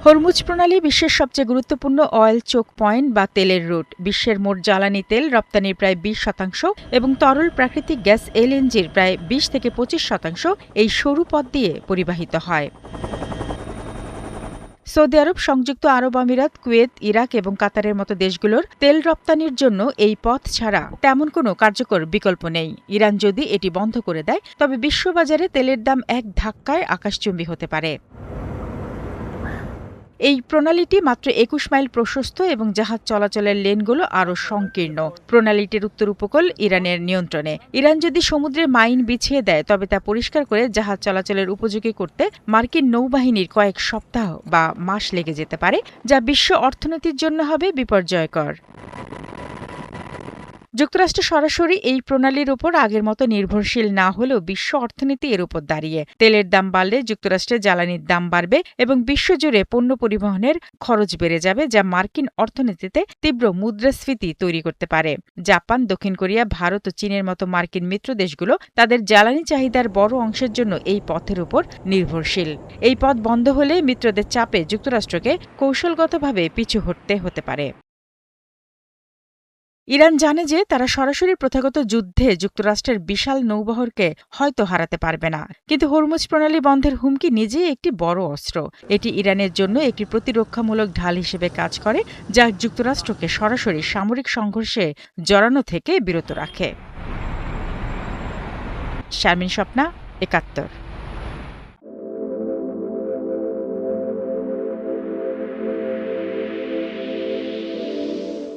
Hormuz প্রণালী বিশ্বের সবচেয়ে গুরুত্বপূর্ণ অয়েল চোক পয়েন্ট বা তেলের রুট। বিশ্বের মোট জ্বালানি তেল রপ্তানির প্রায় 20% এবং তরল প্রাকৃতিক গ্যাস এলএনজির প্রায় 20 থেকে 25% এই সরু পথ দিয়ে পরিবাহিত হয়। সৌদি আরব, সংযুক্ত আরব আমিরাত, কুয়েত, ইরাক এবং কাতারের মতো দেশগুলোর তেল রপ্তানির জন্য এই পথ ছাড়া তেমন কোনো কার্যকর বিকল্প নেই। ইরান যদি এটি বন্ধ করে দেয় তবে বিশ্ববাজারে তেলের দাম এক ধাক্কায় আকাশচুম্বী হতে পারে। এই প্রণালীটি মাত্র 21 মাইল প্রশস্ত এবং জাহাজ চলাচলের লেনগুলো আরও সংকীর্ণ। প্রণালীটির উত্তর উপকূল ইরানের নিয়ন্ত্রণে। ইরান যদি সমুদ্রে মাইন বিছিয়ে দেয় তবে তা পরিষ্কার করে জাহাজ চলাচলের উপযোগী করতে মার্কিন নৌবাহিনীর কয়েক সপ্তাহ বা মাস লেগে যেতে পারে, যা বিশ্ব অর্থনীতির জন্য হবে বিপর্যয়কর। যুক্তরাষ্ট্র সরাসরি এই প্রণালীর উপর আগের মতো নির্ভরশীল না হলেও বিশ্ব অর্থনীতি এর উপর দাঁড়িয়ে। তেলের দাম বাড়লে যুক্তরাষ্ট্রে জ্বালানির দাম বাড়বে এবং বিশ্বজুড়ে পণ্য পরিবহনের খরচ বেড়ে যাবে, যা মার্কিন অর্থনীতিতে তীব্র মুদ্রাস্ফীতি তৈরি করতে পারে। জাপান, দক্ষিণ কোরিয়া, ভারত ও চীনের মতো মার্কিন মিত্র দেশগুলো তাদের জ্বালানি চাহিদার বড় অংশের জন্য এই পথের উপর নির্ভরশীল। এই পথ বন্ধ হলে মিত্রদের চাপে যুক্তরাষ্ট্রকে কৌশলগতভাবে পিছু হতে পারে। ইরান জানে যে তারা সরাসরি প্রথাগত যুদ্ধে যুক্তরাষ্ট্রের বিশাল নৌবহরকে হয়তো হারাতে পারবে না, কিন্তু হরমুজ প্রণালী বন্ধের হুমকি নিজেই একটি বড় অস্ত্র। এটি ইরানের জন্য একটি প্রতিরক্ষামূলক ঢাল হিসেবে কাজ করে, যা যুক্তরাষ্ট্রকে সরাসরি সামরিক সংঘর্ষে জড়ানো থেকে বিরত রাখে। শারমিন স্বপ্না, ৭১।